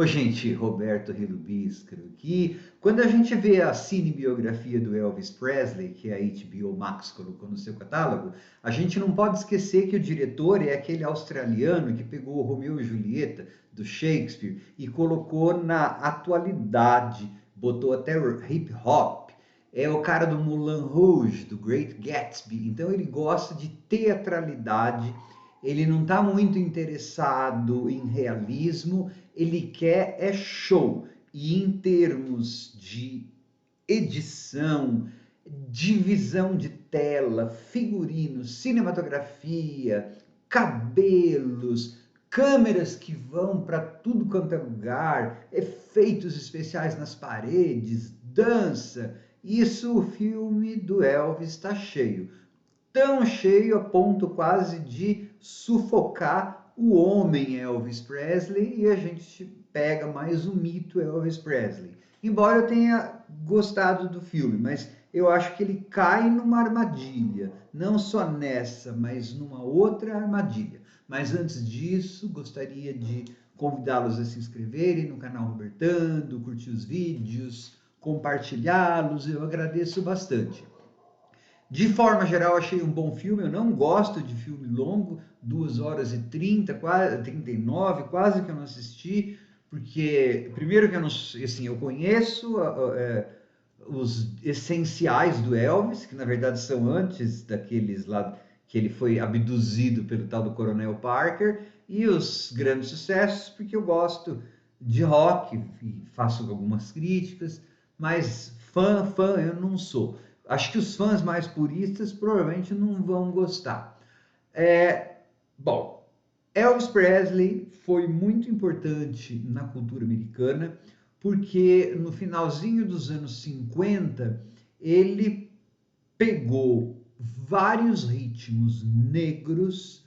Ô, gente, Roberto Relubiscaro, que quando a gente vê a cinebiografia do Elvis Presley, que a HBO Max colocou no seu catálogo, a gente não pode esquecer que o diretor é aquele australiano que pegou o Romeu e Julieta do Shakespeare e colocou na atualidade, botou até hip hop. É o cara do Moulin Rouge, do Great Gatsby. Então ele gosta de teatralidade, ele não está muito interessado em realismo, ele quer é show. E em termos de edição, divisão de tela, figurinos, cinematografia, cabelos, câmeras que vão para tudo quanto é lugar, efeitos especiais nas paredes, dança. Isso o filme do Elvis está cheio. Tão cheio a ponto quase de sufocar o homem Elvis Presley e a gente pega mais um mito Elvis Presley. Embora eu tenha gostado do filme, mas eu acho que ele cai numa armadilha, não só nessa, mas numa outra armadilha. Mas antes disso, gostaria de convidá-los a se inscreverem no canal Robertando, curtir os vídeos, compartilhá-los, eu agradeço bastante. De forma geral, achei um bom filme. Eu não gosto de filme longo, 2 horas e 30, quase 39, quase que eu não assisti, porque primeiro que eu não, assim, eu conheço os essenciais do Elvis, que na verdade são antes daqueles lá que ele foi abduzido pelo tal do Coronel Parker, e os grandes sucessos, porque eu gosto de rock e faço algumas críticas, mas fã eu não sou. Acho que os fãs mais puristas provavelmente não vão gostar. Bom, Elvis Presley foi muito importante na cultura americana, porque no finalzinho dos anos 50 ele pegou vários ritmos negros,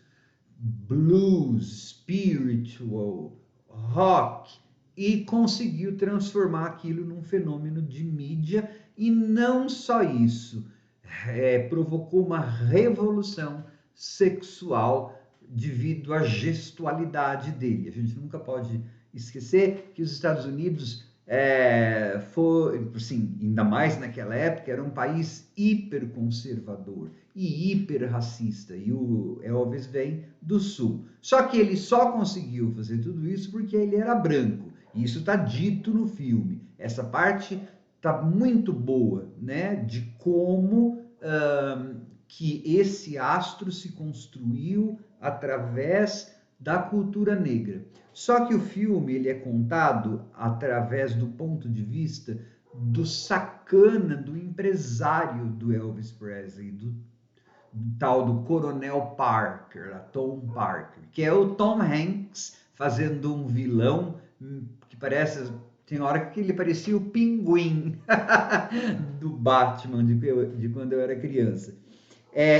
blues, spiritual, rock, e conseguiu transformar aquilo num fenômeno de mídia. E não só isso, provocou uma revolução sexual devido à gestualidade dele. A gente nunca pode esquecer que os Estados Unidos foi, assim, ainda mais naquela época, era um país hiperconservador e hiperracista, e o Elvis vem do sul. Só que ele só conseguiu fazer tudo isso porque ele era branco. E isso está dito no filme. Essa parte está muito boa, né? De como que esse astro se construiu através da cultura negra. Só que o filme ele é contado através do ponto de vista do sacana, do empresário do Elvis Presley, do tal do Coronel Parker, a Tom Parker, que é o Tom Hanks fazendo um vilão que parece, tem hora que ele parecia o Pinguim do Batman de quando eu era criança.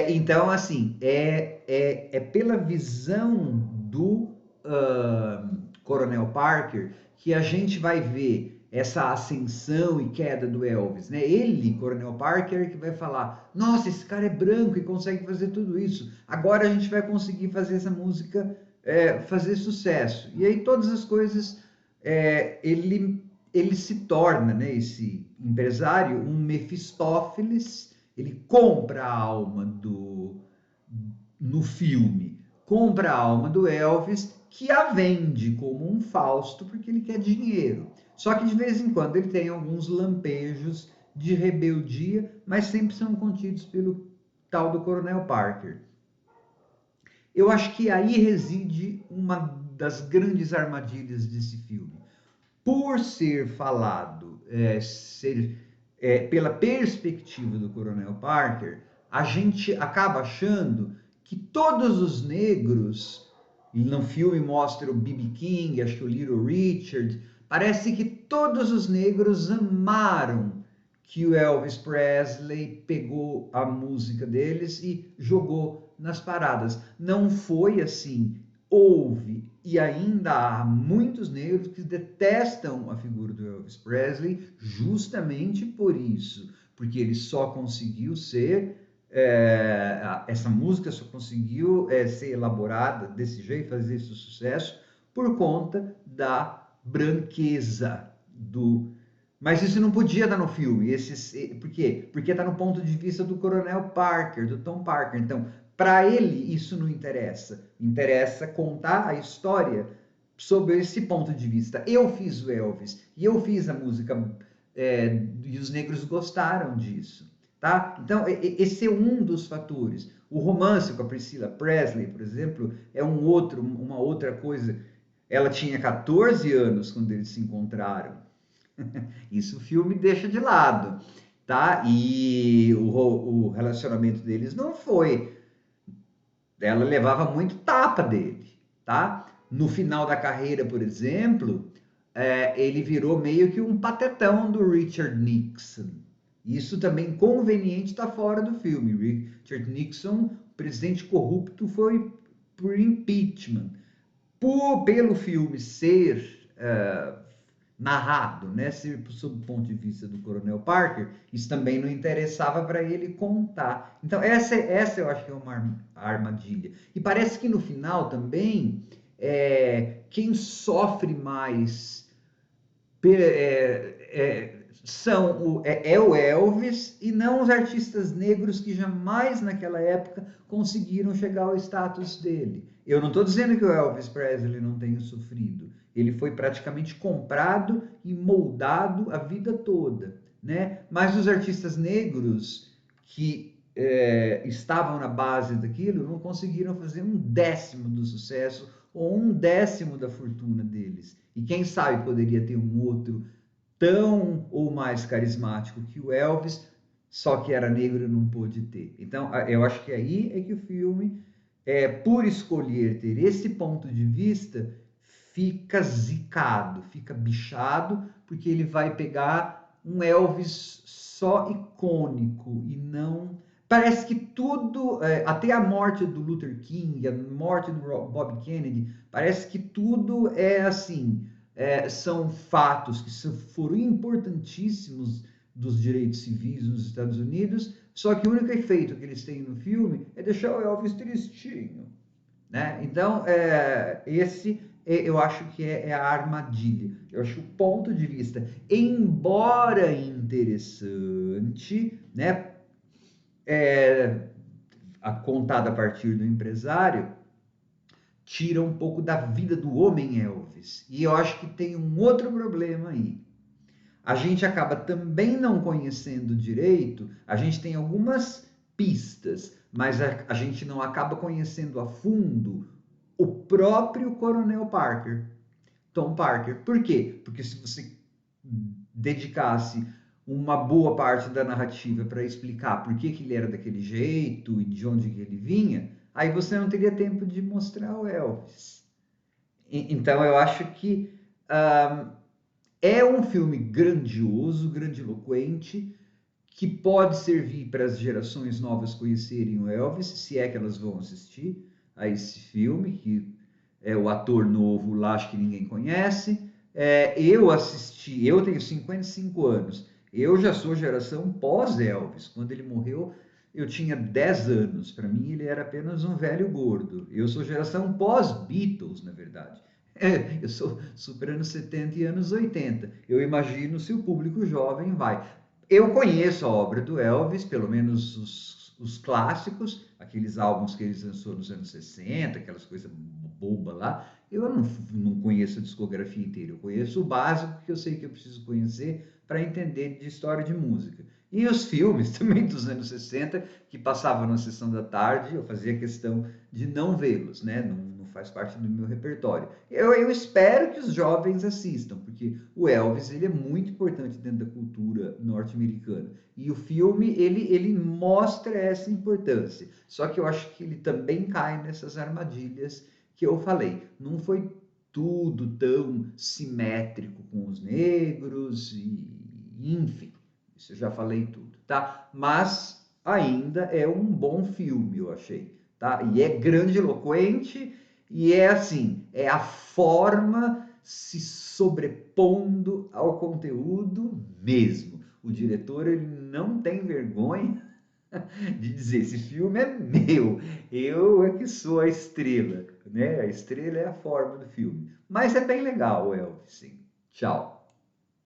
Então, assim, é pela visão do Coronel Parker que a gente vai ver essa ascensão e queda do Elvis, né? Ele, Coronel Parker, que vai falar: nossa, esse cara é branco e consegue fazer tudo isso. Agora a gente vai conseguir fazer essa música fazer sucesso. E aí todas as coisas ele se torna, né? Esse empresário um Mefistófeles. Ele compra a alma no filme, compra a alma do Elvis, que a vende como um Fausto porque ele quer dinheiro. Só que de vez em quando ele tem alguns lampejos de rebeldia, mas sempre são contidos pelo tal do Coronel Parker. Eu acho que aí reside uma das grandes armadilhas desse filme. Por ser falado, pela perspectiva do Coronel Parker, a gente acaba achando que todos os negros, e no filme mostra o B.B. King, acho que o Little Richard, parece que todos os negros amaram que o Elvis Presley pegou a música deles e jogou nas paradas. Não foi assim. Houve e ainda há muitos negros que detestam a figura do Elvis Presley justamente por isso, porque ele só conseguiu ser essa música só conseguiu ser elaborada desse jeito, fazer esse sucesso por conta da branqueza do... Mas isso não podia estar no filme. Por quê? Porque está no ponto de vista do Coronel Parker, do Tom Parker. Então, para ele, isso não interessa. Interessa contar a história sob esse ponto de vista. Eu fiz o Elvis e eu fiz a música e os negros gostaram disso. Tá? Então, esse é um dos fatores. O romance com a Priscilla Presley, por exemplo, é uma outra coisa. Ela tinha 14 anos quando eles se encontraram. Isso o filme deixa de lado, tá? E o relacionamento deles não foi. Ela levava muito tapa dele, tá? No final da carreira, por exemplo, ele virou meio que um patetão do Richard Nixon. Isso também conveniente está fora do filme. Richard Nixon, presidente corrupto, foi por impeachment. Pelo filme ser narrado, né, sob o ponto de vista do Coronel Parker, isso também não interessava para ele contar. Então, essa eu acho que é uma armadilha. E parece que no final também, quem sofre mais é o Elvis e não os artistas negros que jamais naquela época conseguiram chegar ao status dele. Eu não estou dizendo que o Elvis Presley não tenha sofrido. Ele foi praticamente comprado e moldado a vida toda, né? Mas os artistas negros que estavam na base daquilo não conseguiram fazer 1/10 do sucesso ou 1/10 da fortuna deles. E quem sabe poderia ter um outro tão ou mais carismático que o Elvis, só que era negro e não pôde ter. Então, eu acho que aí é que o filme, por escolher ter esse ponto de vista, fica zicado, fica bichado, porque ele vai pegar um Elvis só icônico e não... Parece que tudo, até a morte do Luther King, a morte do Bob Kennedy, parece que tudo é assim, são fatos que foram importantíssimos dos direitos civis nos Estados Unidos, só que o único efeito que eles têm no filme é deixar o Elvis tristinho, né? Então, eu acho que é a armadilha. Eu acho que o ponto de vista, embora interessante, né, contado a partir do empresário, tira um pouco da vida do homem Elvis. E eu acho que tem um outro problema aí. A gente acaba também não conhecendo direito, a gente tem algumas pistas, mas a gente não acaba conhecendo a fundo o próprio Coronel Parker, Tom Parker. Por quê? Porque se você dedicasse uma boa parte da narrativa para explicar por que ele era daquele jeito e de onde ele vinha, aí você não teria tempo de mostrar o Elvis. Então eu acho que é um filme grandioso, grandiloquente, que pode servir para as gerações novas conhecerem o Elvis, se é que elas vão assistir a esse filme, que é o ator novo lá, acho que ninguém conhece. Eu assisti, eu tenho 55 anos, eu já sou geração pós-Elvis. Quando ele morreu, eu tinha 10 anos. Para mim, ele era apenas um velho gordo. Eu sou geração pós-Beatles, na verdade. Eu sou super anos 70 e anos 80. Eu imagino se o público jovem vai. Eu conheço a obra do Elvis, pelo menos os clássicos, aqueles álbuns que ele lançou nos anos 60, aquelas coisas boba lá. Eu não conheço a discografia inteira, eu conheço o básico que eu sei que eu preciso conhecer para entender de história de música. E os filmes também dos anos 60, que passavam na sessão da tarde, eu fazia questão de não vê-los, né? Não faz parte do meu repertório. Eu espero que os jovens assistam, porque o Elvis ele é muito importante dentro da cultura norte-americana. E o filme, ele mostra essa importância. Só que eu acho que ele também cai nessas armadilhas que eu falei. Não foi tudo tão simétrico com os negros, enfim. Isso eu já falei tudo, tá? Mas ainda é um bom filme, eu achei, tá? E é grandiloquente e é assim, é a forma se sobrepondo ao conteúdo mesmo. O diretor ele não tem vergonha de dizer esse filme é meu, eu é que sou a estrela, né? A estrela é a forma do filme. Mas é bem legal o Elvis, sim. Tchau.